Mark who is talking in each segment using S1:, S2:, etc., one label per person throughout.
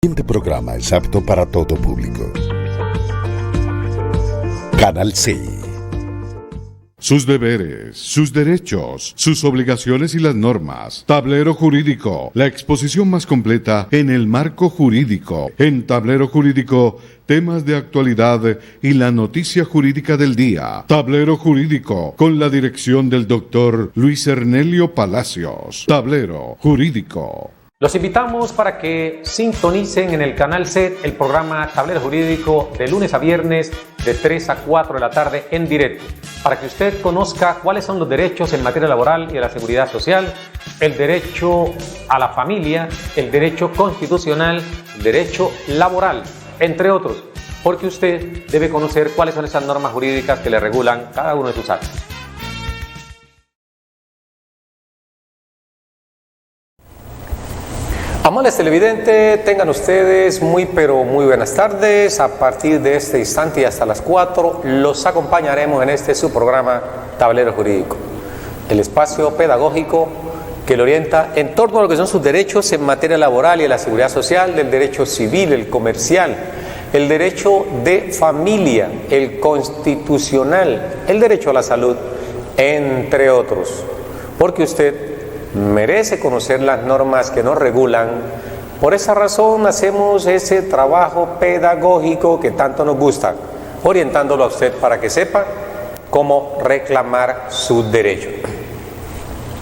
S1: El siguiente programa es apto para todo público. Canal 6.
S2: Sus deberes, sus derechos, sus obligaciones y las normas. Tablero Jurídico, la exposición más completa en el marco jurídico. En Tablero Jurídico, temas de actualidad y la noticia jurídica del día. Tablero Jurídico, con la dirección del doctor Luis Ernelio Palacios. Tablero Jurídico.
S3: Los invitamos para que sintonicen en el canal SED el programa Tablero Jurídico de lunes a viernes de 3 a 4 de la tarde en directo, para que usted conozca cuáles son los derechos en materia laboral y de la seguridad social, el derecho a la familia, el derecho constitucional, el derecho laboral, entre otros, porque usted debe conocer cuáles son esas normas jurídicas que le regulan cada uno de sus actos. Amables televidentes, tengan ustedes muy buenas tardes. A partir de este instante y hasta las 4 los acompañaremos en este su programa Tablero Jurídico, el espacio pedagógico que le orienta en torno a lo que son sus derechos en materia laboral y de la seguridad social, del derecho civil, el comercial, el derecho de familia, el constitucional, el derecho a la salud, entre otros, porque usted merece conocer las normas que nos regulan. Por esa razón hacemos ese trabajo pedagógico que tanto nos gusta, orientándolo a usted para que sepa cómo reclamar sus derechos.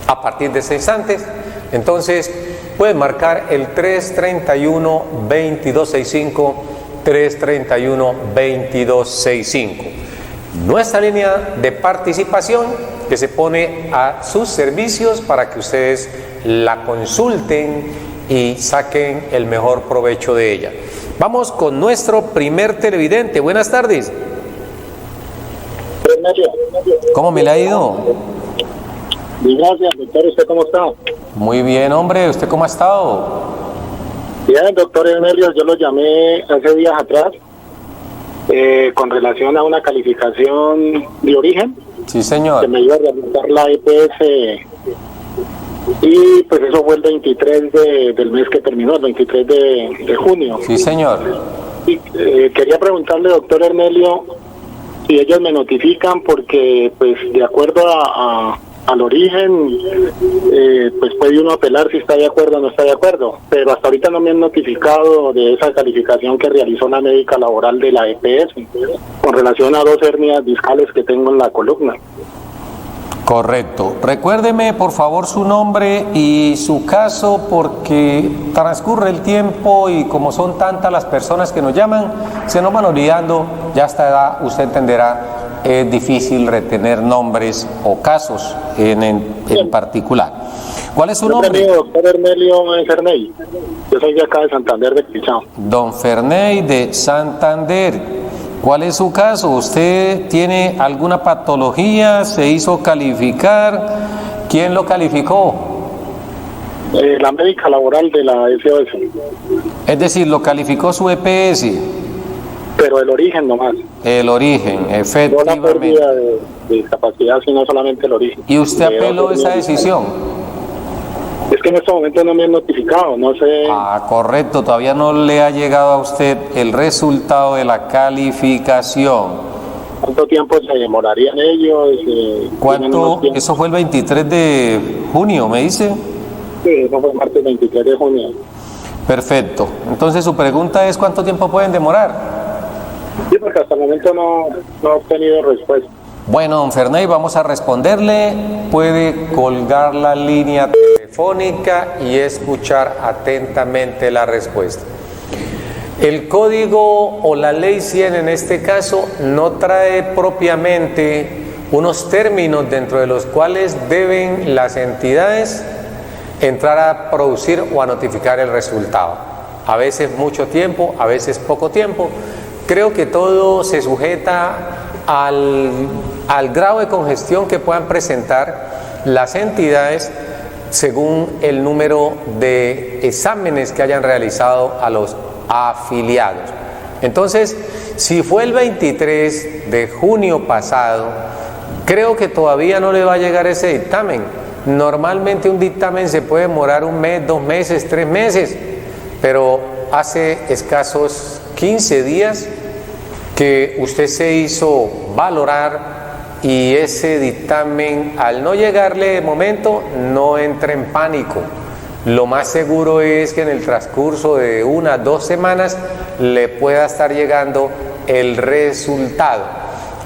S3: A partir de ese instante, entonces, puede marcar el 331-2265, 331-2265. Nuestra línea de participación que se pone a sus servicios para que ustedes la consulten y saquen el mejor provecho de ella. Vamos con nuestro primer televidente. Buenas tardes. ¿Cómo me le ha ido?
S4: Gracias, doctor. ¿Usted cómo está?
S3: Muy bien, hombre. ¿Usted cómo ha estado?
S4: Bien, doctor Ernelio, yo lo llamé hace días atrás con relación a una calificación de origen.
S3: Sí, señor.
S4: Que me iba a realizar la EPS y pues eso fue el 23 del mes que terminó, el 23 de junio.
S3: Sí, señor.
S4: Y quería preguntarle, doctor Ernelio, si ellos me notifican porque pues de acuerdo al origen pues puede uno apelar si está de acuerdo o no está de acuerdo, pero hasta ahorita no me han notificado de esa calificación que realizó la médica laboral de la EPS con relación a 2 hernias discales que tengo en la columna.
S3: Correcto. Recuérdeme por favor su nombre y su caso, porque transcurre el tiempo y como son tantas las personas que nos llaman, se nos van olvidando. Ya a esta edad usted entenderá, es difícil retener nombres o casos en particular. ¿Cuál es su nombre?
S4: Doctor Ernelio Ferney. Yo soy de acá de Santander, de Pichao.
S3: Don Ferney de Santander. ¿Cuál es su caso? ¿Usted tiene alguna patología? ¿Se hizo calificar? ¿Quién lo calificó?
S4: La médica laboral de la SOS.
S3: Es decir, lo calificó su EPS.
S4: Pero el origen nomás.
S3: El origen, efectivamente.
S4: No la pérdida de discapacidad, sino solamente el origen.
S3: ¿Y usted apeló esa decisión?
S4: Es que en este momento no me han notificado, no sé.
S3: Ah, correcto, todavía no le ha llegado a usted el resultado de la calificación.
S4: ¿Cuánto tiempo se demorarían ellos?
S3: ¿Cuánto? Eso fue el 23 de junio, ¿me dice?
S4: Sí, eso fue el martes 23 de junio.
S3: Perfecto. Entonces su pregunta es ¿cuánto tiempo pueden demorar?
S4: Sí, porque hasta el momento no he obtenido respuesta.
S3: Bueno, don Ferney, vamos a responderle. Puede colgar la línea telefónica y escuchar atentamente la respuesta. El código o la ley 100 en este caso no trae propiamente unos términos dentro de los cuales deben las entidades entrar a producir o a notificar el resultado. A veces mucho tiempo, a veces poco tiempo. Creo que todo se sujeta al grado de congestión que puedan presentar las entidades según el número de exámenes que hayan realizado a los afiliados. Entonces, si fue el 23 de junio pasado, creo que todavía no le va a llegar ese dictamen. Normalmente un dictamen se puede demorar 1 mes, 2 meses, 3 meses, pero hace escasos 15 días que usted se hizo valorar y ese dictamen, al no llegarle de momento, no entre en pánico. Lo más seguro es que en el transcurso de 1 o 2 semanas le pueda estar llegando el resultado.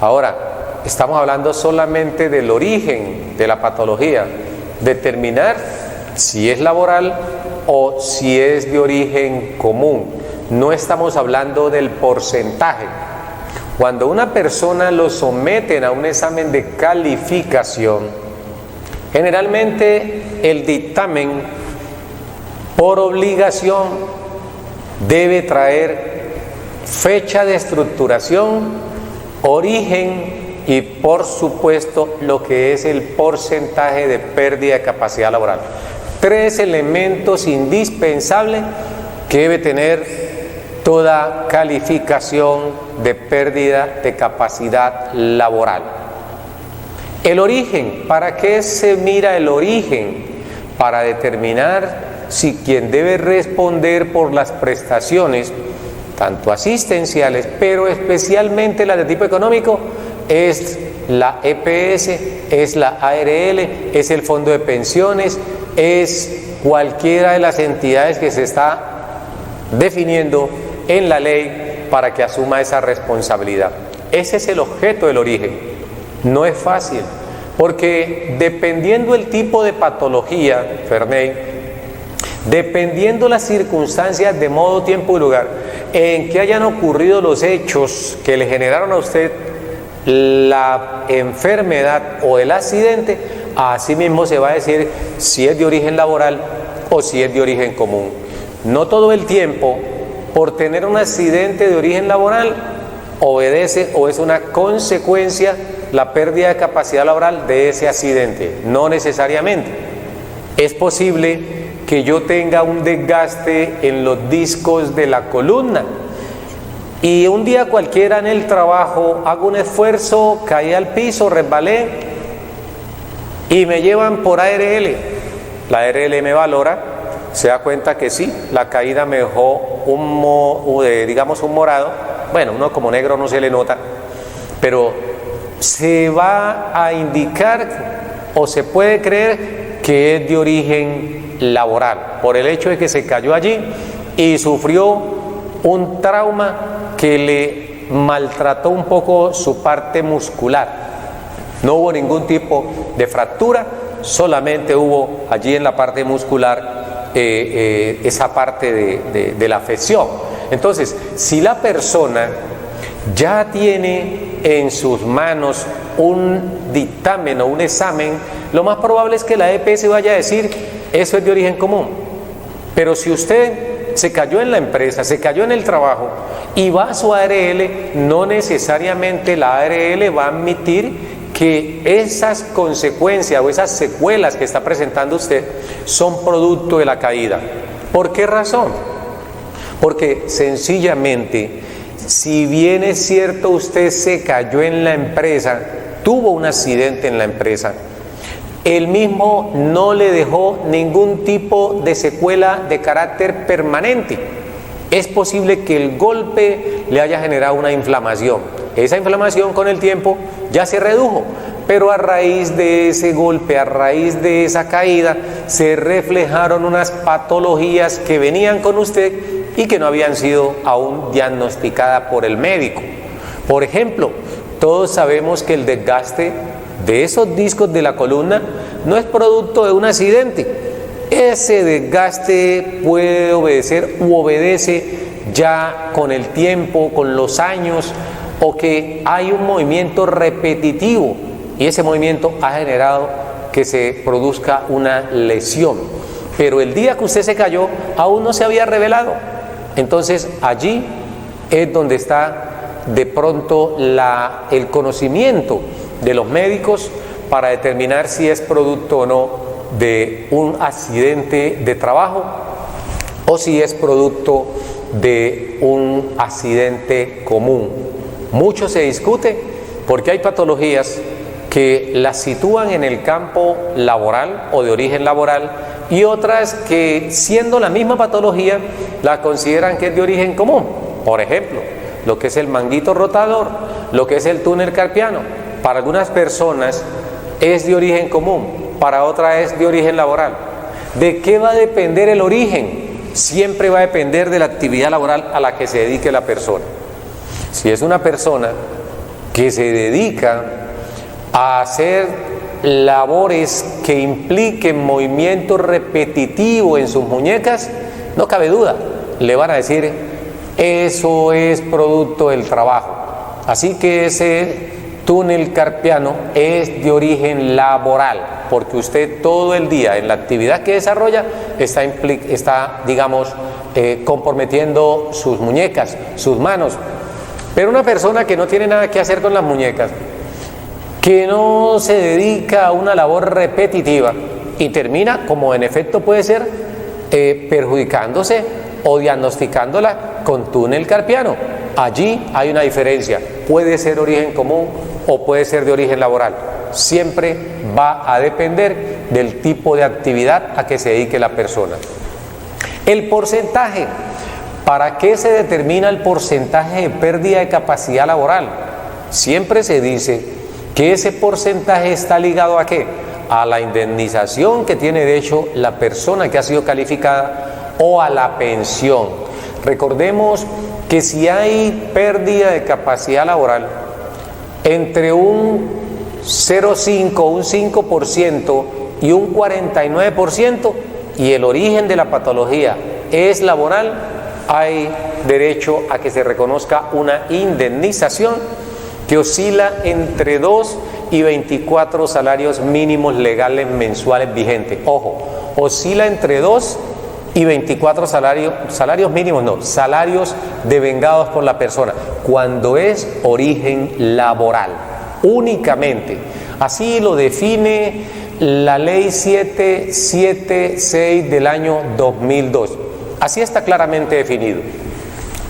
S3: Ahora, estamos hablando solamente del origen de la patología, determinar si es laboral o si es de origen común. No estamos hablando del porcentaje. Cuando una persona lo someten a un examen de calificación, generalmente el dictamen por obligación debe traer fecha de estructuración, origen y por supuesto lo que es el porcentaje de pérdida de capacidad laboral. 3 elementos indispensables que debe tener toda calificación de pérdida de capacidad laboral. El origen, ¿para qué se mira el origen? Para determinar si quien debe responder por las prestaciones, tanto asistenciales, pero especialmente las de tipo económico, es la EPS, es la ARL, es el Fondo de Pensiones, es cualquiera de las entidades que se está definiendo en la ley para que asuma esa responsabilidad. Ese es el objeto del origen. No es fácil, porque dependiendo el tipo de patología, Ferney, dependiendo las circunstancias de modo, tiempo y lugar en que hayan ocurrido los hechos que le generaron a usted la enfermedad o el accidente, así mismo se va a decir si es de origen laboral o si es de origen común. No todo el tiempo, por tener un accidente de origen laboral, obedece o es una consecuencia la pérdida de capacidad laboral de ese accidente. No necesariamente. Es posible que yo tenga un desgaste en los discos de la columna y un día cualquiera en el trabajo hago un esfuerzo, caí al piso, resbalé y me llevan por ARL. La ARL me valora, se da cuenta que sí, la caída me dejó digamos un morado. Bueno, uno como negro no se le nota, pero se va a indicar o se puede creer que es de origen laboral por el hecho de que se cayó allí y sufrió un trauma que le maltrató un poco su parte muscular. No hubo ningún tipo de fractura, solamente hubo allí en la parte muscular esa parte de la afección. Entonces, si la persona ya tiene en sus manos un dictamen o un examen, lo más probable es que la EPS vaya a decir eso es de origen común. Pero si usted se cayó en la empresa, se cayó en el trabajo y va a su ARL, no necesariamente la ARL va a admitir que esas consecuencias o esas secuelas que está presentando usted son producto de la caída. ¿Por qué razón? Porque sencillamente, si bien es cierto usted se cayó en la empresa, tuvo un accidente en la empresa, él mismo no le dejó ningún tipo de secuela de carácter permanente. Es posible que el golpe le haya generado una inflamación. Esa inflamación con el tiempo ya se redujo, pero a raíz de ese golpe, a raíz de esa caída, se reflejaron unas patologías que venían con usted y que no habían sido aún diagnosticadas por el médico. Por ejemplo, todos sabemos que el desgaste de esos discos de la columna no es producto de un accidente. Ese desgaste puede obedecer u obedece ya con el tiempo, con los años, o que hay un movimiento repetitivo y ese movimiento ha generado que se produzca una lesión. Pero el día que usted se cayó aún no se había revelado. Entonces allí es donde está de pronto el conocimiento de los médicos para determinar si es producto o no de un accidente de trabajo o si es producto de un accidente común. Mucho se discute porque hay patologías que las sitúan en el campo laboral o de origen laboral y otras que, siendo la misma patología, la consideran que es de origen común. Por ejemplo, lo que es el manguito rotador, lo que es el túnel carpiano, para algunas personas es de origen común, para otras es de origen laboral. ¿De qué va a depender el origen? Siempre va a depender de la actividad laboral a la que se dedique la persona. Si es una persona que se dedica a hacer labores que impliquen movimiento repetitivo en sus muñecas, no cabe duda, le van a decir, eso es producto del trabajo. Así que ese túnel carpiano es de origen laboral, porque usted todo el día en la actividad que desarrolla está digamos, comprometiendo sus muñecas, sus manos. Pero una persona que no tiene nada que hacer con las muñecas, que no se dedica a una labor repetitiva y termina, como en efecto puede ser, perjudicándose o diagnosticándola con túnel carpiano. Allí hay una diferencia, puede ser origen común o puede ser de origen laboral. Siempre va a depender del tipo de actividad a que se dedique la persona. El porcentaje. ¿Para qué se determina el porcentaje de pérdida de capacidad laboral? Siempre se dice que ese porcentaje está ligado ¿a qué? A la indemnización que tiene derecho la persona que ha sido calificada o a la pensión. Recordemos que si hay pérdida de capacidad laboral entre un 0,5, un 5% y un 49%, y el origen de la patología es laboral, hay derecho a que se reconozca una indemnización que oscila entre 2 y 24 salarios mínimos legales mensuales vigentes. Ojo, oscila entre 2 y 24 salarios mínimos, no, salarios devengados por la persona, cuando es origen laboral, únicamente. Así lo define la ley 776 del año 2002. Así está claramente definido.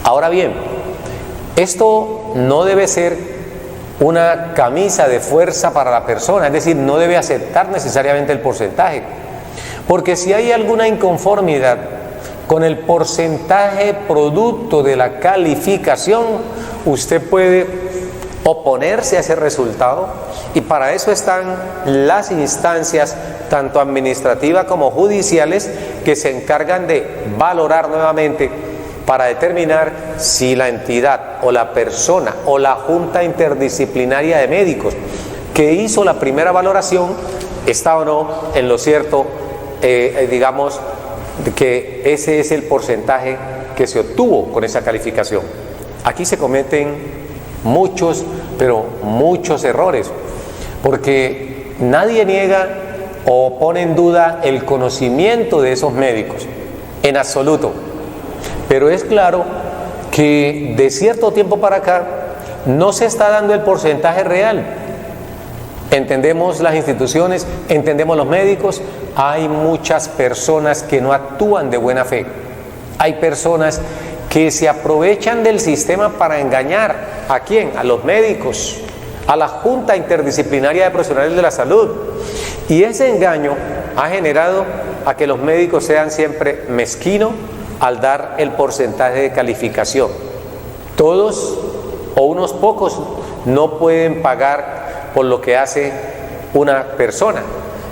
S3: Ahora bien, esto no debe ser una camisa de fuerza para la persona, es decir, no debe aceptar necesariamente el porcentaje, porque si hay alguna inconformidad con el porcentaje producto de la calificación, usted puede oponerse a ese resultado, y para eso están las instancias tanto administrativas como judiciales que se encargan de valorar nuevamente para determinar si la entidad o la persona o la junta interdisciplinaria de médicos que hizo la primera valoración está o no en lo cierto, digamos que ese es el porcentaje que se obtuvo con esa calificación. Aquí se cometen muchos, pero muchos errores, porque nadie niega o pone en duda el conocimiento de esos médicos, en absoluto. Pero es claro que de cierto tiempo para acá no se está dando el porcentaje real. Entendemos las instituciones, entendemos los médicos, hay muchas personas que no actúan de buena fe. Hay personas que se aprovechan del sistema para engañar. ¿A quién? A los médicos, a la Junta Interdisciplinaria de Profesionales de la Salud. Y ese engaño ha generado a que los médicos sean siempre mezquinos al dar el porcentaje de calificación. Todos o unos pocos no pueden pagar por lo que hace una persona.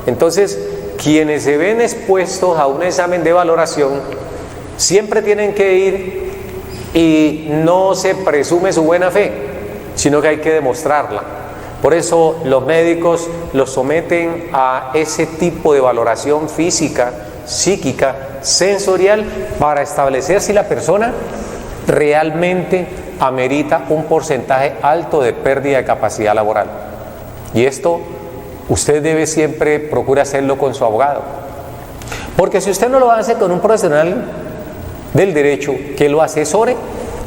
S3: Entonces, quienes se ven expuestos a un examen de valoración siempre tienen que ir, y no se presume su buena fe, sino que hay que demostrarla. Por eso los médicos los someten a ese tipo de valoración física, psíquica, sensorial, para establecer si la persona realmente amerita un porcentaje alto de pérdida de capacidad laboral. Y esto usted debe siempre procurar hacerlo con su abogado, porque si usted no lo hace con un profesional del derecho que lo asesore,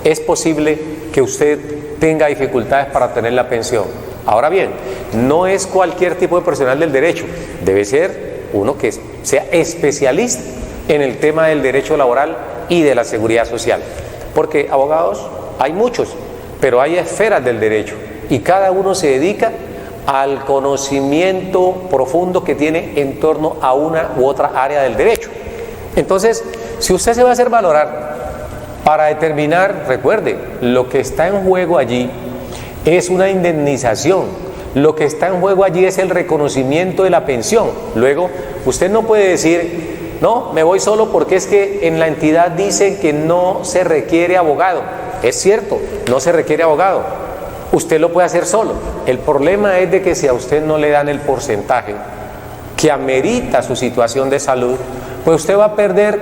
S3: es posible que usted tenga dificultades para obtener la pensión. Ahora bien, no es cualquier tipo de profesional del derecho, debe ser uno que sea especialista en el tema del derecho laboral y de la seguridad social, porque abogados hay muchos, pero hay esferas del derecho y cada uno se dedica al conocimiento profundo que tiene en torno a una u otra área del derecho. Entonces, si usted se va a hacer valorar para determinar, recuerde, lo que está en juego allí es una indemnización, lo que está en juego allí es el reconocimiento de la pensión. Luego, usted no puede decir, no, me voy solo porque es que en la entidad dicen que no se requiere abogado. Es cierto, no se requiere abogado. Usted lo puede hacer solo. El problema es de que si a usted no le dan el porcentaje que amerita su situación de salud, pues usted va a perder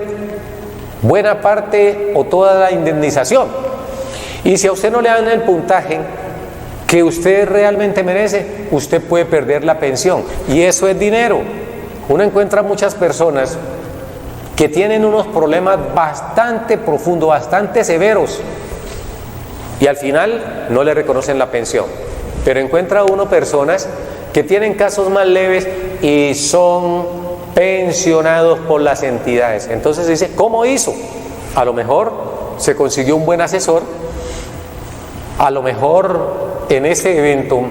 S3: buena parte o toda la indemnización. Y si a usted no le dan el puntaje que usted realmente merece, usted puede perder la pensión. Y eso es dinero. Uno encuentra muchas personas que tienen unos problemas bastante profundos, bastante severos, y al final no le reconocen la pensión. Pero encuentra uno personas que tienen casos más leves y son pensionados por las entidades. Entonces dice, ¿cómo hizo? A lo mejor se consiguió un buen asesor, a lo mejor en ese evento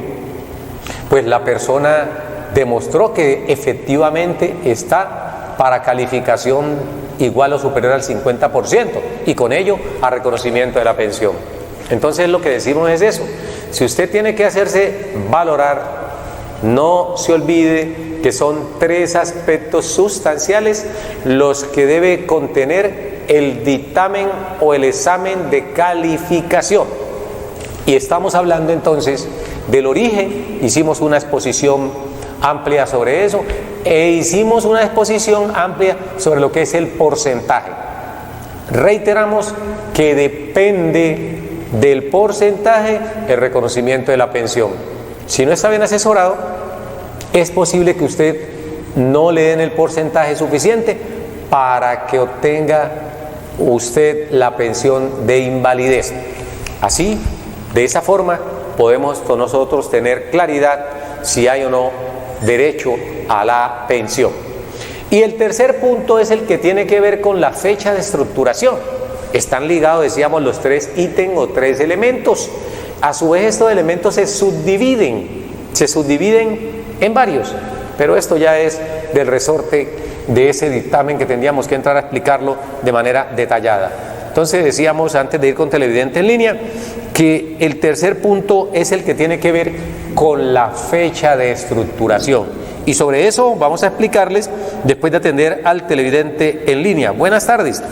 S3: pues la persona demostró que efectivamente está para calificación igual o superior al 50% y con ello a reconocimiento de la pensión. Entonces lo que decimos es eso: si usted tiene que hacerse valorar, no se olvide que son 3 aspectos sustanciales los que debe contener el dictamen o el examen de calificación. Y estamos hablando entonces del origen. Hicimos una exposición amplia sobre eso e hicimos una exposición amplia sobre lo que es el porcentaje. Reiteramos que depende del porcentaje el reconocimiento de la pensión. Si no está bien asesorado, es posible que usted no le den el porcentaje suficiente para que obtenga usted la pensión de invalidez. Así, de esa forma, podemos nosotros tener claridad si hay o no derecho a la pensión. Y el tercer punto es el que tiene que ver con la fecha de estructuración. Están ligados, decíamos, los 3 ítems o 3 elementos. A su vez, estos elementos se subdividen en varios, pero esto ya es del resorte de ese dictamen que tendríamos que entrar a explicarlo de manera detallada. Entonces decíamos, antes de ir con televidente en línea, que el tercer punto es el que tiene que ver con la fecha de estructuración. Y sobre eso vamos a explicarles después de atender al televidente en línea. Buenas tardes.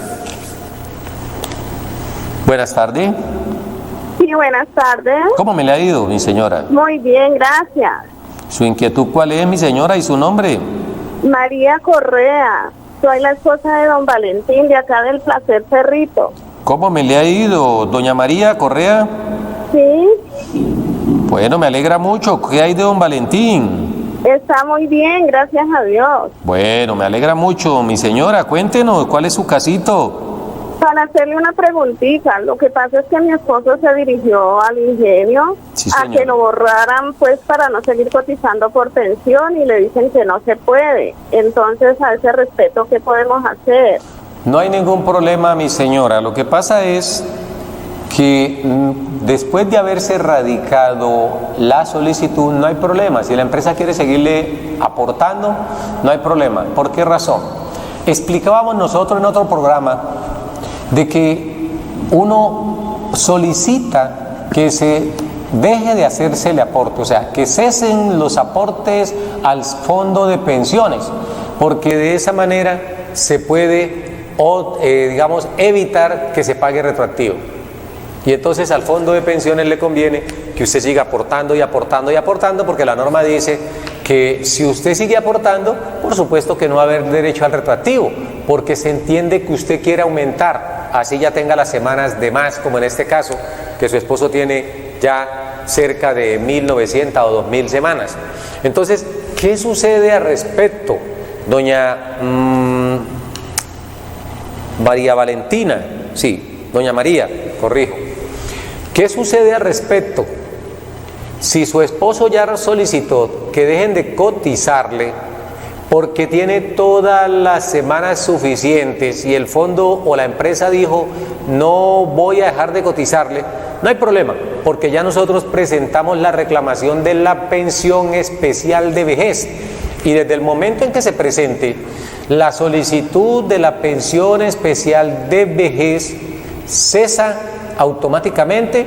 S3: Buenas tardes.
S5: Sí, buenas tardes.
S3: ¿Cómo me le ha ido, mi señora?
S5: Muy bien, gracias.
S3: ¿Su inquietud cuál es, mi señora, y su nombre?
S5: María Correa. Soy la esposa de don Valentín, de acá del Placer Cerrito.
S3: ¿Cómo me le ha ido, doña María Correa?
S5: Sí.
S3: Bueno, me alegra mucho. ¿Qué hay de don Valentín?
S5: Está muy bien, gracias a Dios.
S3: Bueno, me alegra mucho, mi señora. Cuéntenos, ¿cuál es su casito?
S5: Para hacerle una preguntita, lo que pasa es que mi esposo se dirigió al ingenio a que lo borraran, pues, para no seguir cotizando por pensión, y le dicen que no se puede. Entonces, a ese respecto, ¿qué podemos hacer?
S3: No hay ningún problema, mi señora. Lo que pasa es que después de haberse radicado la solicitud, no hay problema. Si la empresa quiere seguirle aportando, no hay problema. ¿Por qué razón? Explicábamos nosotros en otro programa de que uno solicita que se deje de hacerse aporte, o sea, que cesen los aportes al fondo de pensiones, porque de esa manera se puede, digamos, evitar que se pague retroactivo. Y entonces al fondo de pensiones le conviene que usted siga aportando y aportando y aportando, porque la norma dice que si usted sigue aportando, por supuesto que no va a haber derecho al retroactivo, porque se entiende que usted quiere aumentar, así ya tenga las semanas de más, como en este caso, que su esposo tiene ya cerca de 1.900 o 2.000 semanas. Entonces, ¿qué sucede al respecto, doña María Valentina? Sí, doña María, corrijo. ¿Qué sucede al respecto? Si su esposo ya solicitó que dejen de cotizarle porque tiene todas las semanas suficientes y el fondo o la empresa dijo no voy a dejar de cotizarle, No hay problema, porque ya nosotros presentamos la reclamación de la pensión especial de vejez y desde el momento en que se presente la solicitud de la pensión especial de vejez, cesa automáticamente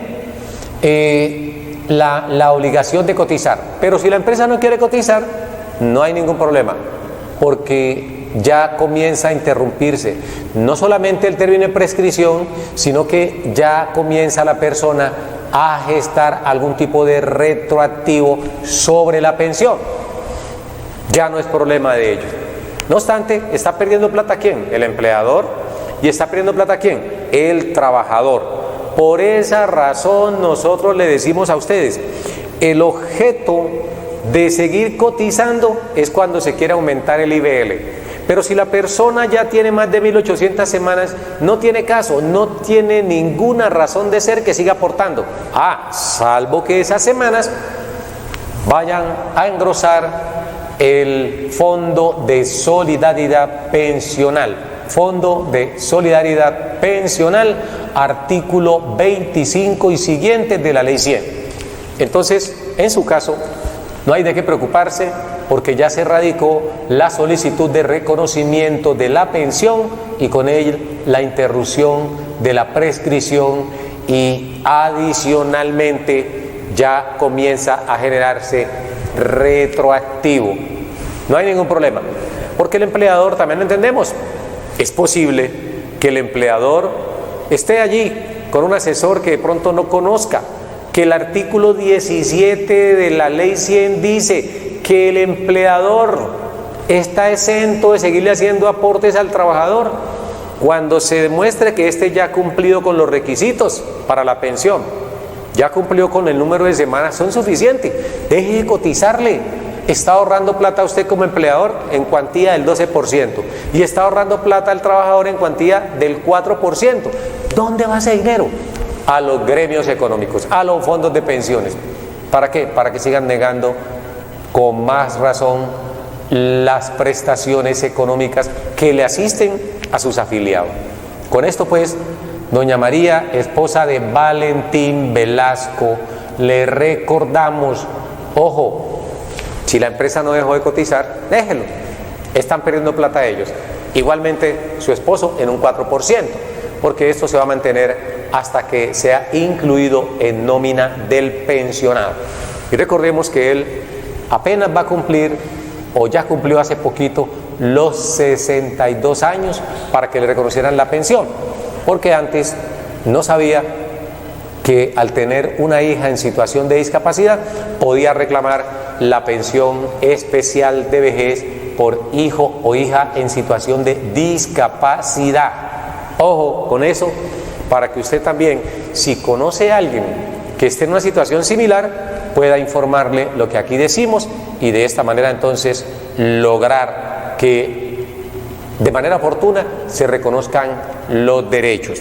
S3: la obligación de cotizar. Pero si la empresa no quiere cotizar, no hay ningún problema, porque ya comienza a interrumpirse no solamente el término de prescripción, sino que ya comienza la persona a gestar algún tipo de retroactivo sobre la pensión. Ya no es problema de ellos. No obstante, ¿está perdiendo plata quién? El empleador. ¿Y está perdiendo plata quién? El trabajador. Por esa razón nosotros le decimos a ustedes, el objeto de seguir cotizando es cuando se quiere aumentar el IBL. Pero si la persona ya tiene más de 1800 semanas, no tiene caso, no tiene ninguna razón de ser que siga aportando. Salvo que esas semanas vayan a engrosar el Fondo de Solidaridad Pensional. Fondo de Solidaridad Pensional, artículo 25 y siguientes de la Ley 100. Entonces, en su caso, no hay de qué preocuparse porque ya se radicó la solicitud de reconocimiento de la pensión y con ella la interrupción de la prescripción y adicionalmente ya comienza a generarse retroactivo. No hay ningún problema, porque el empleador, también lo entendemos, es posible que el empleador esté allí con un asesor que de pronto no conozca, que el artículo 17 de la Ley 100 dice que el empleador está exento de seguirle haciendo aportes al trabajador cuando se demuestre que éste ya ha cumplido con los requisitos para la pensión, ya cumplió con el número de semanas, son suficientes, deje de cotizarle. Está ahorrando plata usted como empleador en cuantía del 12% y está ahorrando plata al trabajador en cuantía del 4%. ¿Dónde va ese dinero? A los gremios económicos, a los fondos de pensiones. ¿Para qué? Para que sigan negando con más razón las prestaciones económicas que le asisten a sus afiliados. Con esto pues, doña María, esposa de Valentín Velasco, le recordamos, ojo, si la empresa no dejó de cotizar, déjelo, están perdiendo plata ellos. Igualmente su esposo en un 4%, porque esto se va a mantener hasta que sea incluido en nómina del pensionado. Y recordemos que él apenas va a cumplir, o ya cumplió hace poquito, los 62 años para que le reconocieran la pensión, porque antes no sabía que al tener una hija en situación de discapacidad podía reclamar la pensión especial de vejez por hijo o hija en situación de discapacidad. Ojo con eso, para que usted también, si conoce a alguien que esté en una situación similar, pueda informarle lo que aquí decimos y de esta manera entonces lograr que de manera oportuna se reconozcan los derechos.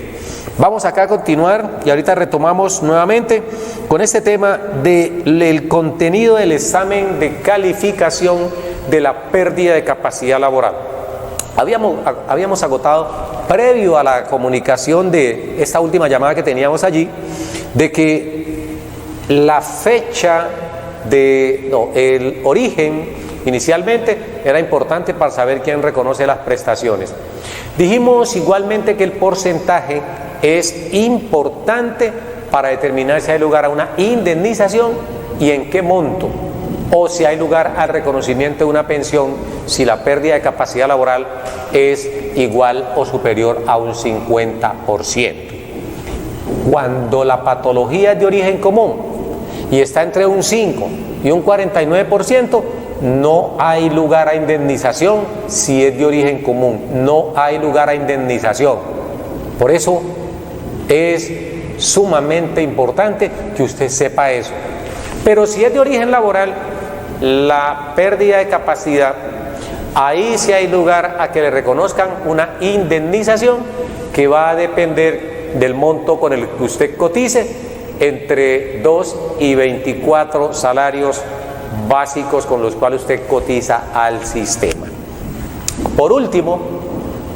S3: Vamos acá a continuar y ahorita retomamos nuevamente con este tema del contenido del examen de calificación de la pérdida de capacidad laboral. Habíamos agotado, previo a la comunicación de esta última llamada que teníamos allí, de que la fecha el origen inicialmente era importante para saber quién reconoce las prestaciones. Dijimos igualmente que el porcentaje es importante para determinar si hay lugar a una indemnización y en qué monto, o si hay lugar al reconocimiento de una pensión si la pérdida de capacidad laboral es igual o superior a un 50%. Cuando la patología es de origen común y está entre un 5 y un 49%, no hay lugar a indemnización. Si es de origen común, no hay lugar a indemnización. Por eso es sumamente importante que usted sepa eso. Pero si es de origen laboral, la pérdida de capacidad, ahí sí hay lugar a que le reconozcan una indemnización que va a depender del monto con el que usted cotice, entre 2 y 24 salarios básicos con los cuales usted cotiza al sistema. Por último,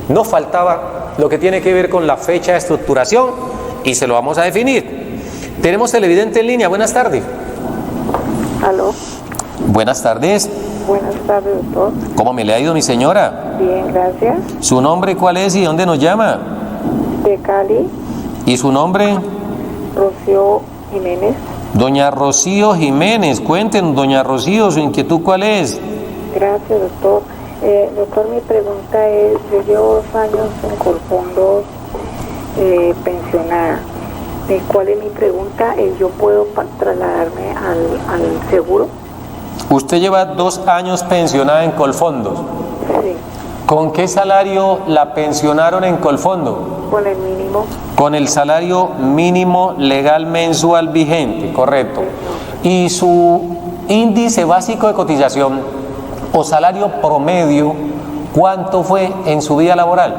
S3: no faltaba lo que tiene que ver con la fecha de estructuración y se lo vamos a definir. Tenemos televidente en línea. Buenas tardes.
S6: Aló.
S3: Buenas tardes.
S6: Buenas tardes, doctor.
S3: ¿Cómo me le ha ido, mi señora?
S6: Bien, gracias.
S3: ¿Su nombre cuál es y dónde nos llama?
S6: De Cali,
S3: ¿Y su nombre?
S6: Rocío Jiménez.
S3: Doña Rocío Jiménez. Cuéntenos, doña Rocío, ¿su inquietud cuál es?
S6: Gracias, doctor. Doctor, mi pregunta es, yo llevo 2 años en Colfondos pensionada. ¿Cuál es mi pregunta? ¿Yo puedo trasladarme al seguro?
S3: Usted lleva 2 años pensionada en Colfondos.
S6: Sí,
S3: ¿Con qué salario la pensionaron en Colfondo?
S6: con el mínimo.
S3: Con el salario mínimo legal mensual vigente, correcto. ¿Y su índice básico de cotización o salario promedio, cuánto fue en su vida laboral?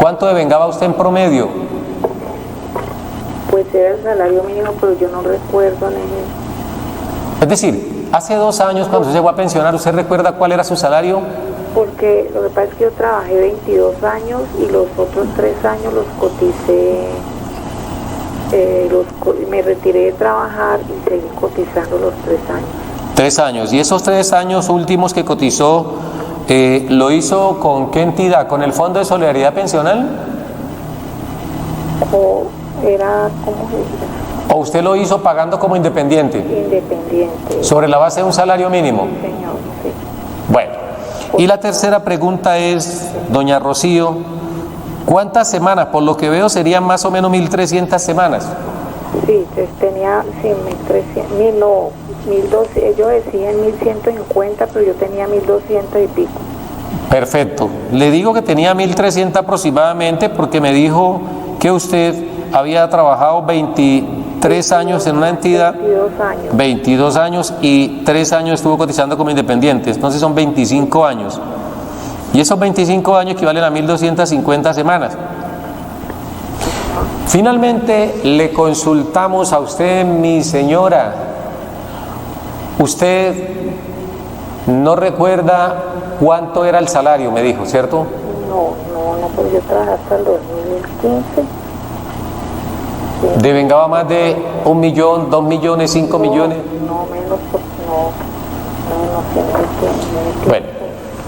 S3: ¿Cuánto devengaba usted en promedio?
S6: Pues era el salario mínimo, pero yo no recuerdo, nene.
S3: Es decir, hace 2 años cuando usted se fue a pensionar, ¿usted recuerda cuál era su salario?
S6: Porque lo que pasa es que yo trabajé 22 años y los otros 3 años los coticé, me retiré de trabajar y seguí cotizando los 3 años.
S3: 3 años. ¿Y esos 3 años últimos que cotizó, lo hizo con qué entidad? ¿Con el Fondo de Solidaridad Pensional?
S6: O era, ¿cómo se dice?
S3: ¿O usted lo hizo pagando como independiente?
S6: Independiente.
S3: ¿Sobre la base de un salario mínimo?
S6: Señor, sí.
S3: Bueno, y la tercera pregunta es, doña Rocío, ¿cuántas semanas? Por lo que veo serían más o menos 1.300 semanas.
S6: Sí, tenía 1.300, no, 1.200, ellos decían 1.150, pero yo tenía 1.200 y pico.
S3: Perfecto. Le digo que tenía 1.300 aproximadamente porque me dijo que usted había trabajado 23 años en una entidad.
S6: 22 años.
S3: 22 años y 3 años estuvo cotizando como independiente, entonces son 25 años. Y esos 25 años equivalen a 1.250 semanas. Finalmente le consultamos a usted, mi señora. Usted no recuerda cuánto era el salario, me dijo, ¿cierto?
S6: No, porque yo trabajé hasta el 2015. Sí.
S3: ¿Devengaba más de 1 millón, 2 millones, 5 millones?
S6: No, menos, no sé.
S3: Bueno,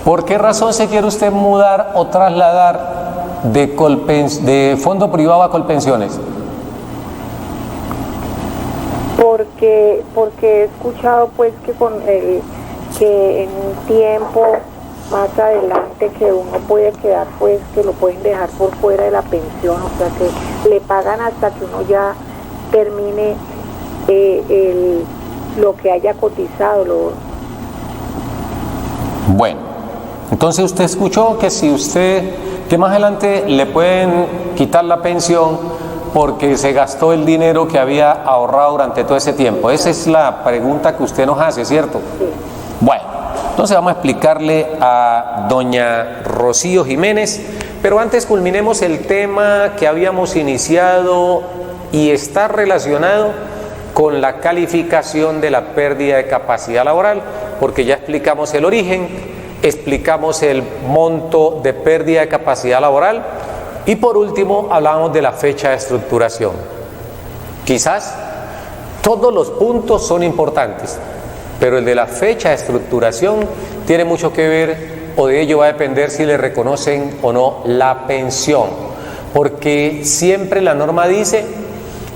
S3: ¿por qué razón se quiere usted mudar o trasladar de fondo privado a Colpensiones?
S6: Porque he escuchado pues que en un tiempo más adelante que uno puede quedar pues que lo pueden dejar por fuera de la pensión, o sea que le pagan hasta que uno ya termine lo que haya cotizado.
S3: Bueno, entonces usted escuchó que más adelante le pueden quitar la pensión porque se gastó el dinero que había ahorrado durante todo ese tiempo. Esa es la pregunta que usted nos hace, ¿cierto?
S6: Sí.
S3: Bueno, entonces vamos a explicarle a doña Rocío Jiménez, pero antes culminemos el tema que habíamos iniciado y está relacionado con la calificación de la pérdida de capacidad laboral, porque ya explicamos el origen, explicamos el monto de pérdida de capacidad laboral y por último hablamos de la fecha de estructuración. Quizás todos los puntos son importantes, pero el de la fecha de estructuración tiene mucho que ver, o de ello va a depender si le reconocen o no la pensión, porque siempre la norma dice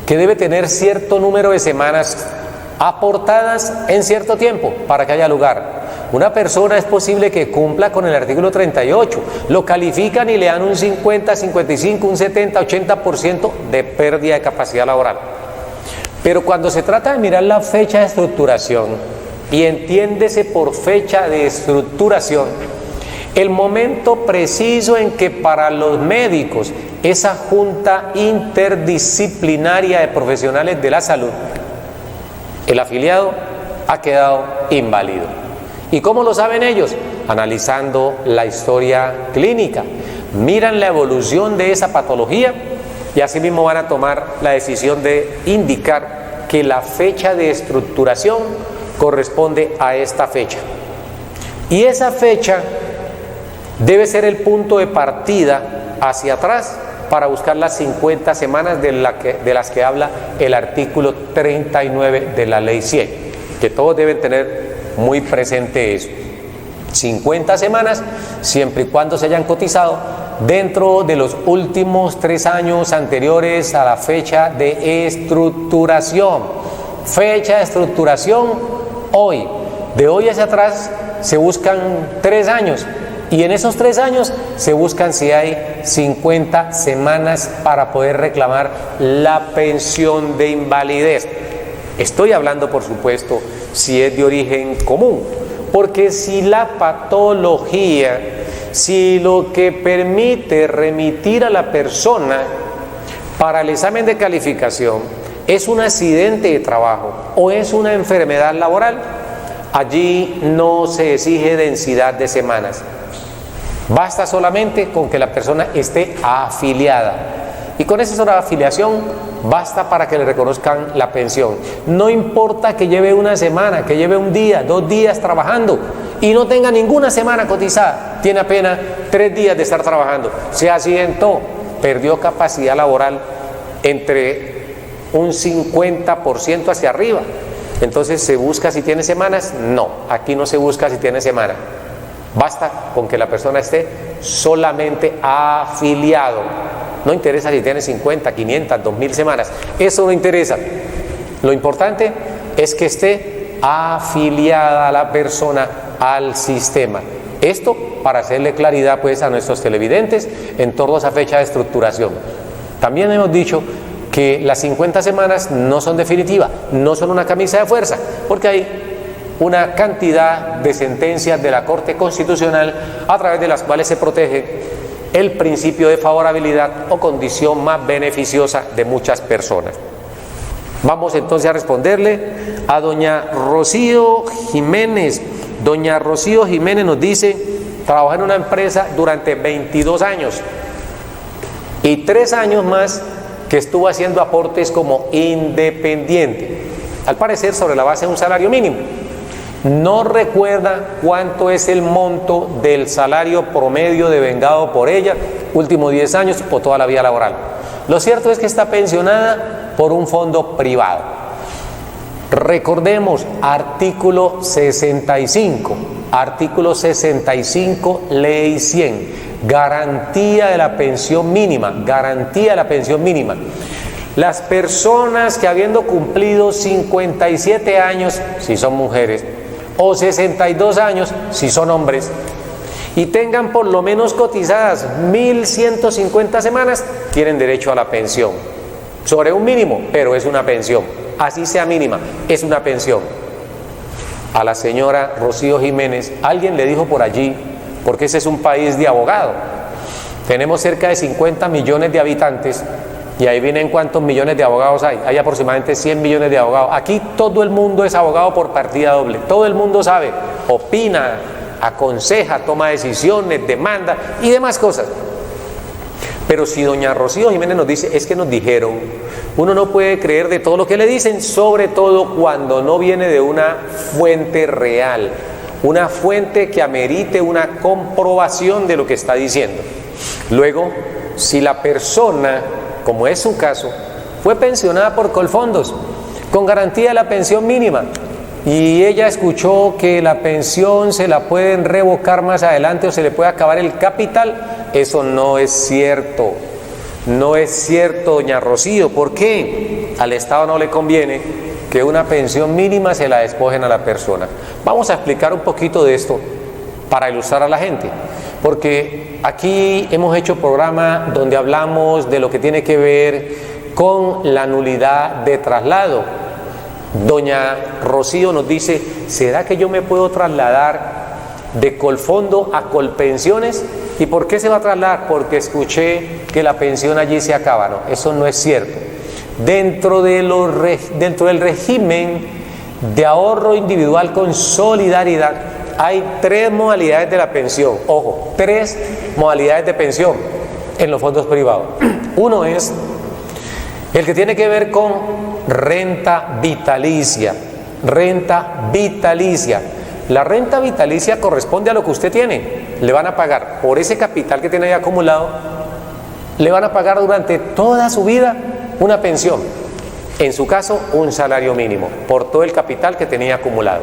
S3: que debe tener cierto número de semanas aportadas en cierto tiempo para que haya lugar. Una persona es posible que cumpla con el artículo 38, lo califican y le dan un 50, 55, un 70, 80% de pérdida de capacidad laboral. Pero cuando se trata de mirar la fecha de estructuración, y entiéndese por fecha de estructuración, el momento preciso en que para los médicos, esa junta interdisciplinaria de profesionales de la salud, el afiliado ha quedado inválido. ¿Y cómo lo saben ellos? Analizando la historia clínica, miran la evolución de esa patología y así mismo van a tomar la decisión de indicar que la fecha de estructuración corresponde a esta fecha. Y esa fecha debe ser el punto de partida hacia atrás para buscar las 50 semanas de las que habla el artículo 39 de la ley 100, que todos deben tener muy presente eso. 50 semanas, siempre y cuando se hayan cotizado dentro de los últimos 3 años anteriores a la fecha de estructuración. Fecha de estructuración hoy. De hoy hacia atrás se buscan 3 años. Y en esos 3 años se buscan si hay 50 semanas para poder reclamar la pensión de invalidez. Estoy hablando, por supuesto, si es de origen común, porque si la patología, si lo que permite remitir a la persona para el examen de calificación es un accidente de trabajo o es una enfermedad laboral, allí no se exige densidad de semanas. Basta solamente con que la persona esté afiliada. Y con esa sola afiliación basta para que le reconozcan la pensión. No importa que lleve una semana, que lleve un día, 2 días trabajando y no tenga ninguna semana cotizada. Tiene apenas 3 días de estar trabajando. Se accidentó, perdió capacidad laboral entre un 50% hacia arriba. Entonces, ¿se busca si tiene semanas? No, aquí no se busca si tiene semana. Basta con que la persona esté solamente afiliado. No interesa si tiene 50, 500, 2000 semanas. Eso no interesa. Lo importante es que esté afiliada la persona al sistema. Esto para hacerle claridad pues a nuestros televidentes en torno a esa fecha de estructuración. También hemos dicho que las 50 semanas no son definitivas, no son una camisa de fuerza, porque hay una cantidad de sentencias de la Corte Constitucional a través de las cuales se protege el principio de favorabilidad o condición más beneficiosa de muchas personas. Vamos entonces a responderle a doña Rocío Jiménez. Doña Rocío Jiménez nos dice: trabajé en una empresa durante 22 años y 3 años más que estuvo haciendo aportes como independiente, al parecer sobre la base de un salario mínimo. No recuerda cuánto es el monto del salario promedio devengado por ella, últimos 10 años o toda la vida laboral. Lo cierto es que está pensionada por un fondo privado. Recordemos, artículo 65, ley 100, garantía de la pensión mínima, garantía de la pensión mínima. Las personas que habiendo cumplido 57 años, si son mujeres, o 62 años, si son hombres, y tengan por lo menos cotizadas 1.150 semanas, tienen derecho a la pensión. Sobre un mínimo, pero es una pensión. Así sea mínima, es una pensión. A la señora Rocío Jiménez, alguien le dijo por allí, porque ese es un país de abogado. Tenemos cerca de 50 millones de habitantes, y ahí vienen cuántos millones de abogados hay. Hay aproximadamente 100 millones de abogados. Aquí todo el mundo es abogado por partida doble. Todo el mundo sabe, opina, aconseja, toma decisiones, demanda y demás cosas. Pero si doña Rocío Jiménez nos dice, es que nos dijeron, uno no puede creer de todo lo que le dicen, sobre todo cuando no viene de una fuente real, una fuente que amerite una comprobación de lo que está diciendo. Luego, si la persona, como es su caso, fue pensionada por Colfondos, con garantía de la pensión mínima, y ella escuchó que la pensión se la pueden revocar más adelante o se le puede acabar el capital, eso no es cierto. No es cierto, doña Rocío. ¿Por qué? Al Estado no le conviene que una pensión mínima se la despojen a la persona. Vamos a explicar un poquito de esto para ilustrar a la gente, porque aquí hemos hecho programa donde hablamos de lo que tiene que ver con la nulidad de traslado. Doña Rocío nos dice, ¿será que yo me puedo trasladar de Colfondo a Colpensiones? ¿Y por qué se va a trasladar? Porque escuché que la pensión allí se acaba. No, eso no es cierto. Dentro del régimen de ahorro individual con solidaridad hay 3 modalidades de la pensión. Ojo, 3 modalidades de pensión en los fondos privados. Uno es el que tiene que ver con renta vitalicia. Renta vitalicia. La renta vitalicia corresponde a lo que usted tiene. Le van a pagar por ese capital que tiene ahí acumulado le van a pagar durante toda su vida una pensión, en su caso un salario mínimo, por todo el capital que tenía acumulado.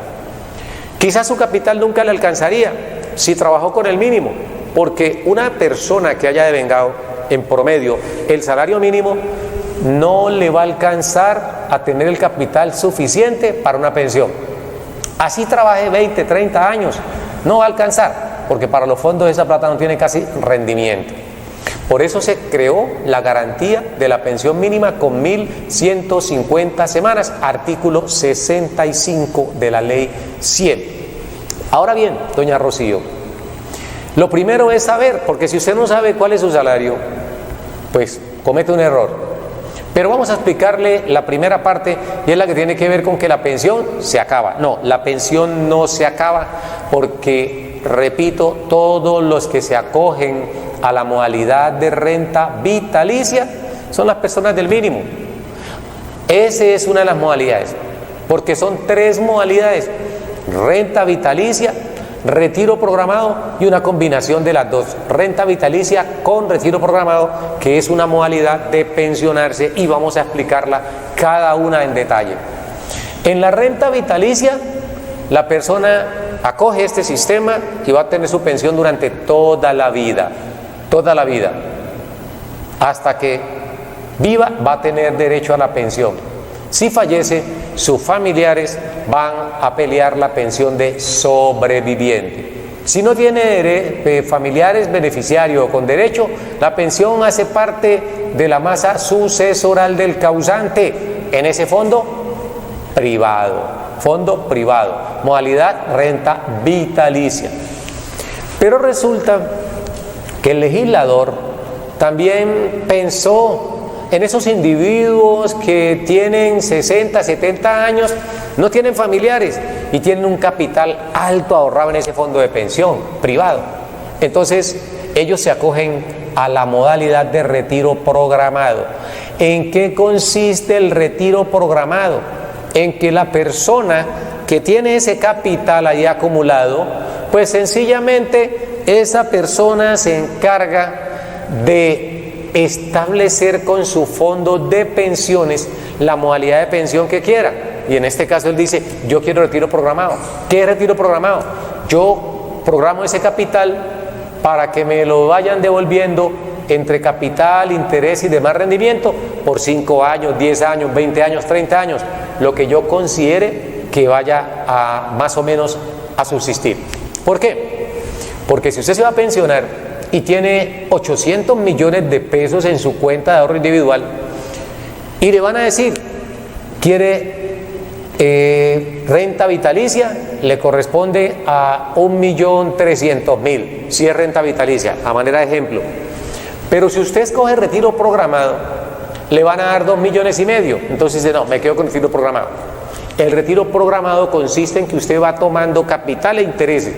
S3: Quizás su capital nunca le alcanzaría si trabajó con el mínimo, porque una persona que haya devengado en promedio el salario mínimo no le va a alcanzar a tener el capital suficiente para una pensión. Así trabaje 20, 30 años, no va a alcanzar, porque para los fondos esa plata no tiene casi rendimiento. Por eso se creó la garantía de la pensión mínima con 1.150 semanas, artículo 65 de la ley 100. Ahora bien, doña Rocío, lo primero es saber, porque si usted no sabe cuál es su salario, pues comete un error. Pero vamos a explicarle la primera parte, y es la que tiene que ver con que la pensión se acaba. No, la pensión no se acaba porque, repito, todos los que se acogen a la modalidad de renta vitalicia son las personas del mínimo. Esa es una de las modalidades, porque son 3 modalidades: renta vitalicia, retiro programado y una combinación de las dos, renta vitalicia con retiro programado, que es una modalidad de pensionarse, y vamos a explicarla cada una en detalle. En la renta vitalicia, la persona acoge este sistema y va a tener su pensión durante toda la vida, hasta que viva va a tener derecho a la pensión. Si fallece, sus familiares van a pelear la pensión de sobreviviente. Si no tiene familiares beneficiarios con derecho, la pensión hace parte de la masa sucesoral del causante en ese fondo privado, modalidad renta vitalicia. Pero resulta que el legislador también pensó en esos individuos que tienen 60, 70 años, no tienen familiares y tienen un capital alto ahorrado en ese fondo de pensión privado. Entonces, ellos se acogen a la modalidad de retiro programado. ¿En qué consiste el retiro programado? En que la persona que tiene ese capital ahí acumulado, pues sencillamente esa persona se encarga de establecer con su fondo de pensiones la modalidad de pensión que quiera. Y en este caso él dice: yo quiero retiro programado. ¿Qué es retiro programado? Yo programo ese capital para que me lo vayan devolviendo entre capital, interés y demás rendimiento por 5 años, 10 años, 20 años, 30 años, lo que yo considere que vaya a más o menos a subsistir. ¿Por qué? Porque si usted se va a pensionar y tiene 800 millones de pesos en su cuenta de ahorro individual y le van a decir: quiere renta vitalicia, le corresponde a 1.300.000 si es renta vitalicia, a manera de ejemplo. Pero si usted escoge retiro programado, le van a dar 2,5 millones. Entonces dice: no, me quedo con retiro programado. El retiro programado consiste en que usted va tomando capital e intereses.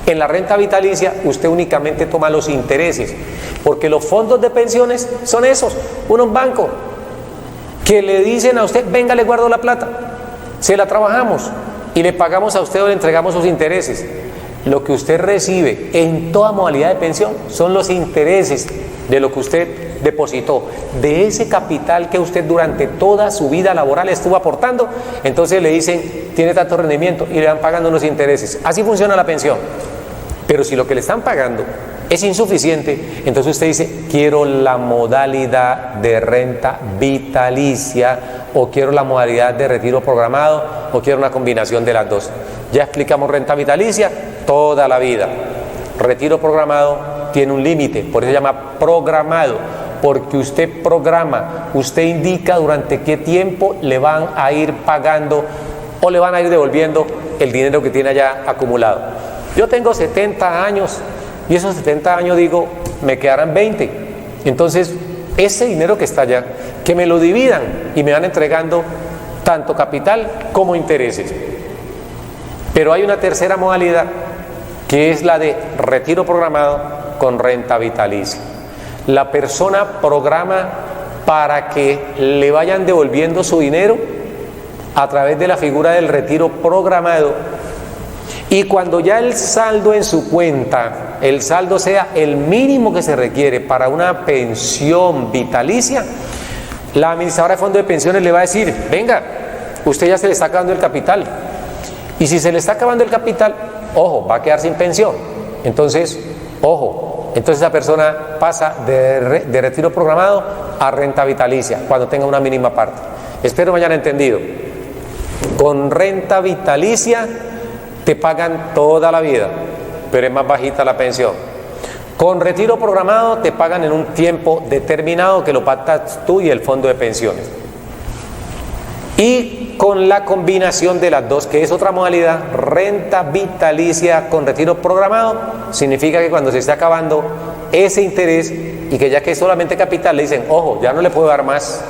S3: En la renta vitalicia usted únicamente toma los intereses, porque los fondos de pensiones son esos, unos bancos que le dicen a usted: venga, le guardo la plata, se la trabajamos y le pagamos a usted o le entregamos sus intereses. Lo que usted recibe en toda modalidad de pensión son los intereses de lo que usted depositó, de ese capital que usted durante toda su vida laboral estuvo aportando. Entonces le dicen: tiene tanto rendimiento, y le van pagando unos intereses. Así funciona la pensión. Pero si lo que le están pagando es insuficiente, entonces usted dice: quiero la modalidad de renta vitalicia, o quiero la modalidad de retiro programado, o quiero una combinación de las dos. Ya explicamos renta vitalicia toda la vida. Retiro programado tiene un límite, por eso se llama programado, porque usted programa, usted indica durante qué tiempo le van a ir pagando o le van a ir devolviendo el dinero que tiene allá acumulado. Yo tengo 70 años y esos 70 años, digo, me quedarán 20. Entonces, ese dinero que está allá, que me lo dividan y me van entregando tanto capital como intereses. Pero hay una tercera modalidad, que es la de retiro programado con renta vitalicia. La persona programa para que le vayan devolviendo su dinero a través de la figura del retiro programado, y cuando ya el saldo en su cuenta el saldo sea el mínimo que se requiere para una pensión vitalicia, la administradora de fondo de pensiones le va a decir, venga, usted ya se le está acabando el capital. Y si se le está acabando el capital, ojo, va a quedar sin pensión. Entonces, ojo, entonces esa persona pasa de retiro programado a renta vitalicia cuando tenga una mínima parte. Espero me hayan entendido. Con renta vitalicia te pagan toda la vida, pero es más bajita la pensión. Con retiro programado te pagan en un tiempo determinado que lo pactas tú y el fondo de pensiones. Y con la combinación de las dos, que es otra modalidad, renta vitalicia con retiro programado, significa que cuando se está acabando ese interés y que ya que es solamente capital, le dicen, ojo, ya no le puedo dar más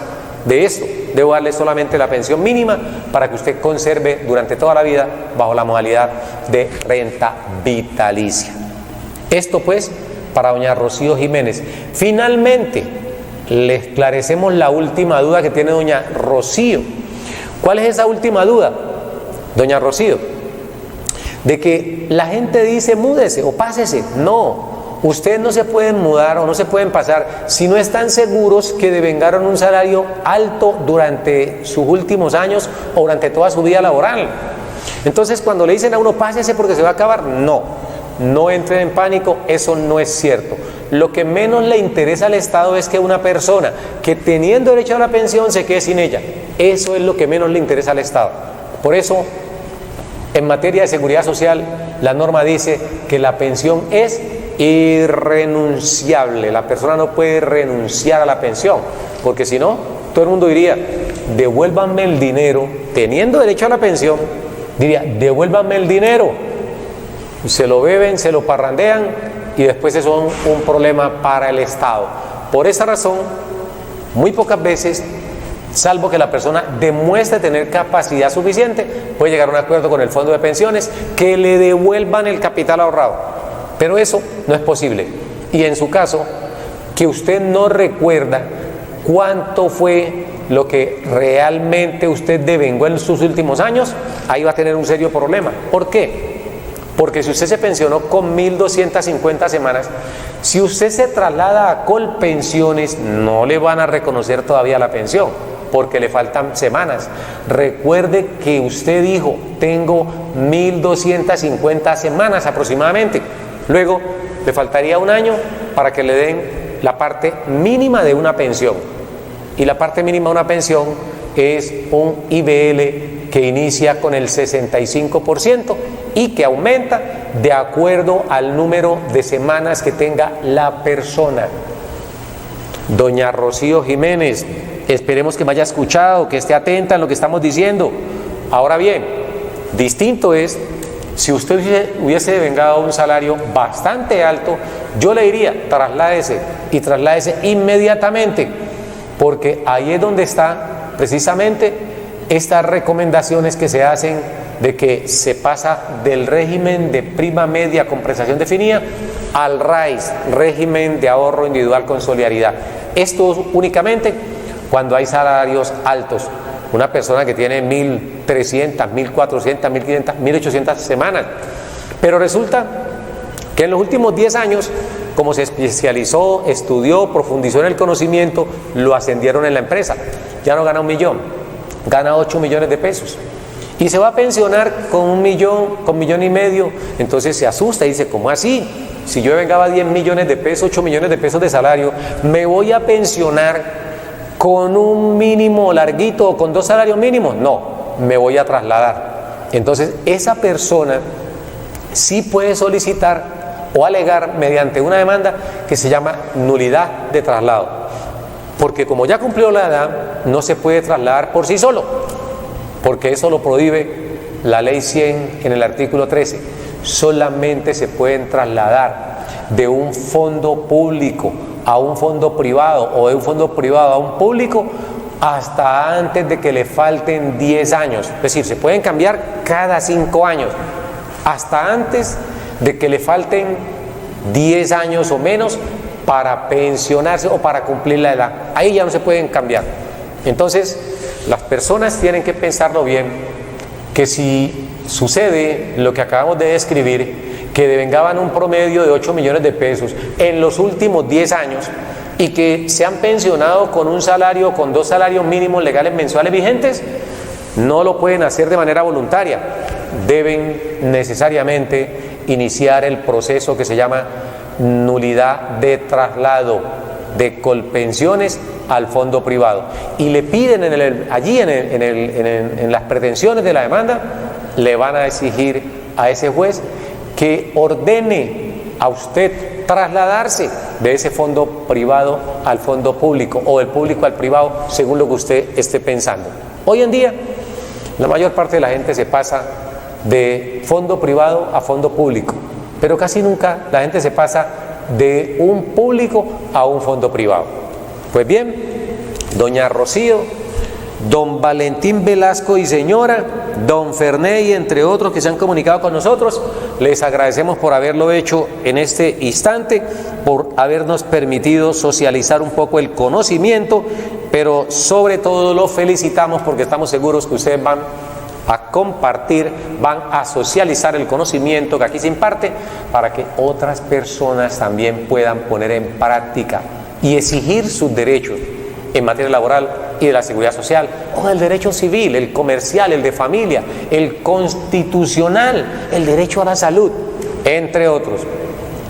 S3: de esto, debo darle solamente la pensión mínima para que usted conserve durante toda la vida bajo la modalidad de renta vitalicia. Esto pues para doña Rocío Jiménez. Finalmente, le esclarecemos la última duda que tiene doña Rocío. ¿Cuál es esa última duda, doña Rocío? De que la gente dice múdese o pásese. No, ustedes no se pueden mudar o no se pueden pasar si no están seguros que devengaron un salario alto durante sus últimos años o durante toda su vida laboral. Entonces cuando le dicen a uno pásese porque se va a acabar, no entren en pánico, eso no es cierto. Lo que menos le interesa al Estado es que una persona que teniendo derecho a la pensión se quede sin ella. Eso es lo que menos le interesa al Estado. Por eso, en materia de seguridad social, la norma dice que la pensión es irrenunciable. La persona no puede renunciar a la pensión, porque si no, todo el mundo diría, devuélvanme el dinero, teniendo derecho a la pensión, diría, devuélvanme el dinero. Se lo beben, se lo parrandean y después eso es un problema para el Estado. Por esa razón, muy pocas veces, salvo que la persona demuestre tener capacidad suficiente, puede llegar a un acuerdo con el fondo de pensiones que le devuelvan el capital ahorrado. Pero eso no es posible. Y en su caso, que usted no recuerda cuánto fue lo que realmente usted devengó en sus últimos años, ahí va a tener un serio problema. ¿Por qué? Porque si usted se pensionó con 1.250 semanas, si usted se traslada a Colpensiones, no le van a reconocer todavía la pensión, porque le faltan semanas. Recuerde que usted dijo, tengo 1.250 semanas aproximadamente. Luego, le faltaría un año para que le den la parte mínima de una pensión. Y la parte mínima de una pensión es un IBL que inicia con el 65% y que aumenta de acuerdo al número de semanas que tenga la persona. Doña Rocío Jiménez, esperemos que me haya escuchado, que esté atenta en lo que estamos diciendo. Ahora bien, distinto es, si usted hubiese devengado un salario bastante alto, yo le diría, trasládese y trasládese inmediatamente, porque ahí es donde está precisamente estas recomendaciones que se hacen de que se pasa del régimen de prima media con prestación definida al RAIS, régimen de ahorro individual con solidaridad. Esto es únicamente cuando hay salarios altos. Una persona que tiene 1.300, 1.400, 1.500, 1.800 semanas. Pero resulta que en los últimos 10 años, como se especializó, estudió, profundizó en el conocimiento, lo ascendieron en la empresa. Ya no gana 1 millón, gana 8 millones de pesos. Y se va a pensionar con 1 millón, con 1,5 millones. Entonces se asusta y dice, ¿cómo así? Si yo vengaba 10 millones de pesos, 8 millones de pesos de salario, ¿me voy a pensionar con un mínimo larguito o con 2 salarios mínimos? No, me voy a trasladar. Entonces esa persona sí puede solicitar o alegar mediante una demanda que se llama nulidad de traslado, porque como ya cumplió la edad, no se puede trasladar por sí solo, porque eso lo prohíbe la ley 100 en el artículo 13. Solamente se pueden trasladar de un fondo público a un fondo privado o de un fondo privado a un público hasta antes de que le falten 10 años. Es decir, se pueden cambiar cada 5 años, hasta antes de que le falten 10 años o menos para pensionarse o para cumplir la edad. Ahí ya no se pueden cambiar. Entonces, las personas tienen que pensarlo bien, que si sucede lo que acabamos de describir, que devengaban un promedio de 8 millones de pesos en los últimos 10 años y que se han pensionado con un salario, con 2 salarios mínimos legales mensuales vigentes, no lo pueden hacer de manera voluntaria. Deben necesariamente iniciar el proceso que se llama nulidad de traslado de Colpensiones al fondo privado. Y le piden en las pretensiones de la demanda, le van a exigir a ese juez que ordene a usted trasladarse de ese fondo privado al fondo público o del público al privado, según lo que usted esté pensando. Hoy en día, la mayor parte de la gente se pasa de fondo privado a fondo público, pero casi nunca la gente se pasa de un público a un fondo privado. Pues bien, doña Rocío, don Valentín Velasco y señora, don Ferney, entre otros que se han comunicado con nosotros, les agradecemos por haberlo hecho en este instante, por habernos permitido socializar un poco el conocimiento, pero sobre todo los felicitamos porque estamos seguros que ustedes van a compartir, van a socializar el conocimiento que aquí se imparte para que otras personas también puedan poner en práctica y exigir sus derechos en materia laboral y de la seguridad social, o el derecho civil, el comercial, el de familia, el constitucional, el derecho a la salud, entre otros.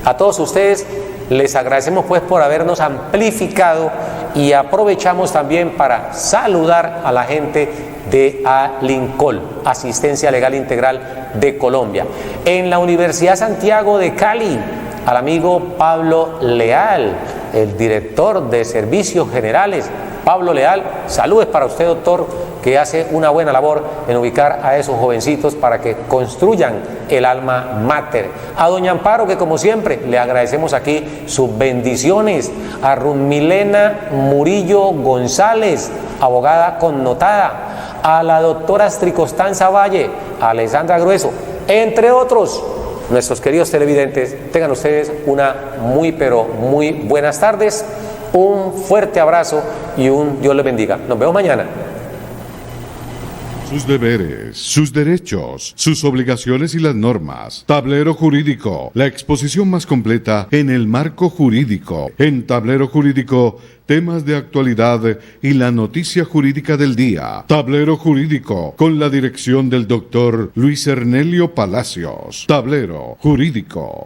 S3: A todos ustedes les agradecemos pues por habernos amplificado y aprovechamos también para saludar a la gente de ALINCOL, Asistencia Legal Integral de Colombia. En la Universidad Santiago de Cali, al amigo Pablo Leal, el director de Servicios Generales. Pablo Leal, saludos para usted, doctor, que hace una buena labor en ubicar a esos jovencitos para que construyan el alma mater. A doña Amparo, que como siempre le agradecemos aquí sus bendiciones. A Rumilena Murillo González, abogada connotada. A la doctora Tricostanza Valle, a Alessandra Grueso, entre otros. Nuestros queridos televidentes, tengan ustedes una muy pero muy buenas tardes, un fuerte abrazo y un Dios les bendiga. Nos vemos mañana.
S2: Sus deberes, sus derechos, sus obligaciones y las normas. Tablero Jurídico, la exposición más completa en el marco jurídico. En Tablero Jurídico, temas de actualidad y la noticia jurídica del día. Tablero Jurídico, con la dirección del doctor Luis Ernelio Palacios. Tablero Jurídico.